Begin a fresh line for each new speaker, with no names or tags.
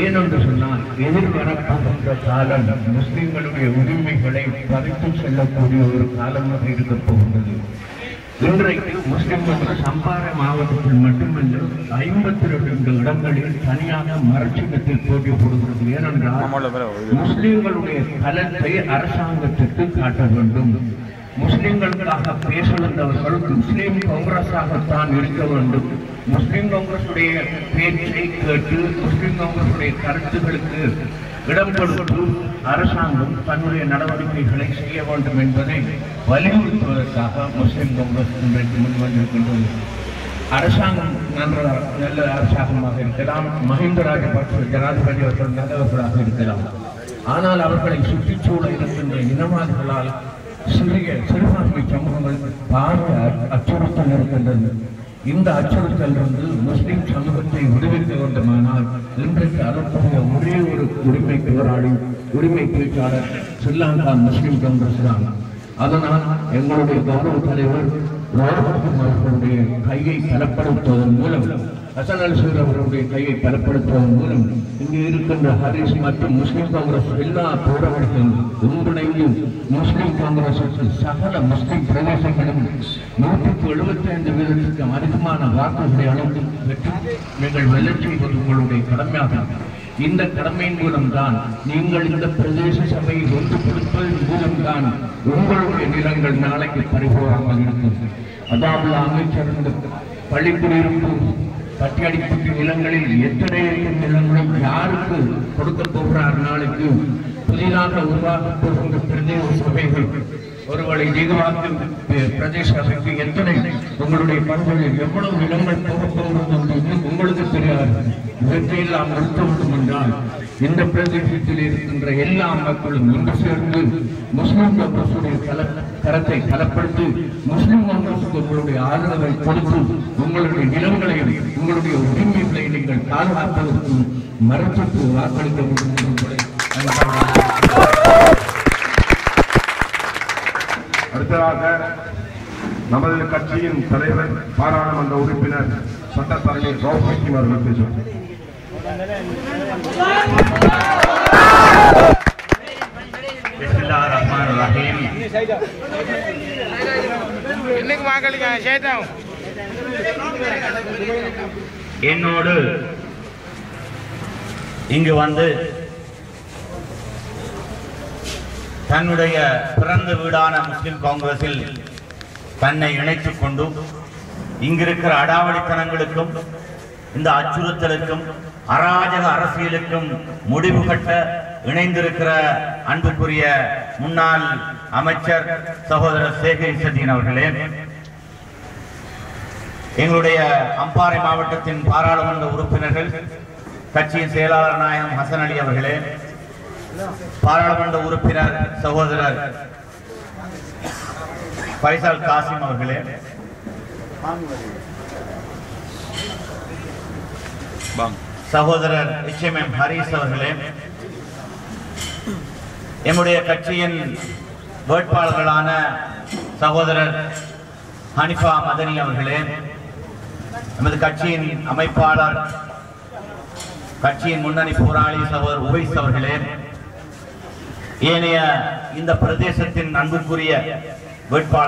ஏனென்று சொன்னால் எதிர்வரப்போகின்ற காலம் முஸ்லிம்களுடைய உரிமைகளை பறித்து செல்லக்கூடிய ஒரு காலமாக இருக்கப் போகின்றது. இன்றைக்கு முஸ்லிம்கள் சம்பார மாவட்டத்தில் மட்டுமல்ல 52 இடங்களில் தனியாக மரச்சின்னத்தில் போட்டி போடுகிறது. ஏனென்றால் முஸ்லிம்களுடைய பலத்தை அரசாங்கத்திற்கு காட்ட வேண்டும். முஸ்லிம்களுக்காக பேச வந்தவர்கள் முஸ்லிம் காங்கிரஸாகத்தான் இருக்க வேண்டும். முஸ்லிம் காங்கிரசுடைய பேச்சை கேட்டு முஸ்லிம் காங்கிரசுடைய கருத்துக்களுக்கு இடம் கொடுத்து அரசாங்கம் தன்னுடைய நடவடிக்கைகளை செய்ய வேண்டும் என்பதை வலியுறுத்துவதற்காக முஸ்லிம் காங்கிரஸ் இன்றைக்கு முன்வந்திருக்கின்றது. அரசாங்கம் நல்ல அரசாங்கமாக இருக்கலாம், மஹிந்த ராஜபக்ச ஜனாதிபதி அவர்கள் நல்லவர்களாக இருக்கலாம். ஆனால் அவர்களை சுற்றிச்சூழ இருக்கின்ற இனவாதிகளால் சிறுபான்மை சமூகங்கள் பாரிய அச்சுறுத்தல் இருக்கின்றது. இந்த அச்சுறுத்தலிருந்து முஸ்லிம் சமூகத்தை விடுவிக்க வேண்டுமானால் இன்றைக்கு அதற்குரிய ஒரே ஒரு உரிமை போராளி உரிமை பேச்சாளர் ஸ்ரீலங்கா முஸ்லிம் காங்கிரஸ் தான். அதனால் எங்களுடைய கௌரவ தலைவர் அவர்களுடைய கையை பலப்படுத்துவதன் மூலம், ஹசன் அல் சூர் அவர்களுடைய கையை பலப்படுத்துவதன் மூலம் இங்கு இருக்கின்ற ஹரிஸ் மற்றும் முஸ்லிம் காங்கிரஸ் எல்லா போராளிகளும் ஒன்றிணைந்து முஸ்லிம் காங்கிரசுக்கு சகல முஸ்லிம் பிரதேசங்களும் 175% அதிகமான வாக்குகளை அளித்து பெற்று நீங்கள் வெள்ளச் செய்வது உங்களுடைய கடமையாகும். இந்த கடமையின் மூலம்தான் நீங்கள் இந்த பிரதேச சபையை ஒன்று கொடுப்பதன் மூலம்தான் உங்களுடைய நிலங்கள் நாளைக்கு பறிபோகாமல் இருக்கும். அதாவது அமைச்சர் பள்ளிக்குடியிருப்பு பட்டியடிப்பட்ட நிலங்களில் எத்தனை நிலங்களை யாருக்கு கொடுக்க போகிறார், நாளைக்கு புதிதாக உருவாக்கப் போகின்ற பிரதேச சபைகள் ஒருவரை நீங்களாக்கும் பிரதேச சபைக்கு எத்தனை உங்களுடைய பகுதிகளில் எவ்வளவு நிலங்கள் போகப் போகிறது என்று உங்களுக்கு தெரியாது. இவற்றையெல்லாம் நிறுத்த வேண்டும் என்றால் இந்த பிரதேசத்தில் இருக்கின்ற எல்லா மக்களும் ஒன்று சேர்ந்து முஸ்லிம் காங்கிரசுடைய கரத்தை பலப்படுத்தி முஸ்லிம் காங்கிரசுக்கு உங்களுடைய ஆதரவை கொடுத்து உங்களுடைய நிலங்களையும் உங்களுடைய உரிமைகளை நீங்கள் பாதுகாப்பதற்கு மரத்துக்கு வாக்களிக்க வேண்டும் என்பதை
அடுத்ததாக நமது கட்சியின் தலைவர் பாராளுமன்ற உறுப்பினர் சட்டத்தரணி ரவுப் ஹக்கீம் அவர்கள் பேசுவார்.
என்னோடு இங்கு வந்து தன்னுடைய பிறந்த வீடான முஸ்லிம் காங்கிரஸில் தன்னை இணைத்துக் கொண்டு இங்கிருக்கிற அடாவடித்தனங்களுக்கும் இந்த அச்சுறுத்தலுக்கும் அராஜக அரசியலுக்கும் முடிவு கட்ட இணைந்திருக்கிற அன்புக்குரிய முன்னாள் அமைச்சர் சகோதரர் சேகர் இசதீன் அவர்களே, எங்களுடைய அம்பாறை மாவட்டத்தின் பாராளுமன்ற உறுப்பினர்கள், கட்சியின் செயலாளர் நாயகம் ஹசன் அலி அவர்களே, பாராளுமன்ற உறுப்பினர் சகோதரர் பைசால் காசிம் அவர்களே, சகோதரர் HMM ஹரிஸ் அவர்களே, எம்முடைய கட்சியின் வேட்பாளர்களான சகோதரர் ஹனிஃபா மதனி அவர்களே, நமது கட்சியின் அமைப்பாளர் கட்சியின் முன்னணி போராளி சகோதரர் உவைஸ் அவர்களே, ஏனைய இந்த பிரதேசத்தின் அன்புக்குரிய வேட்பாளர்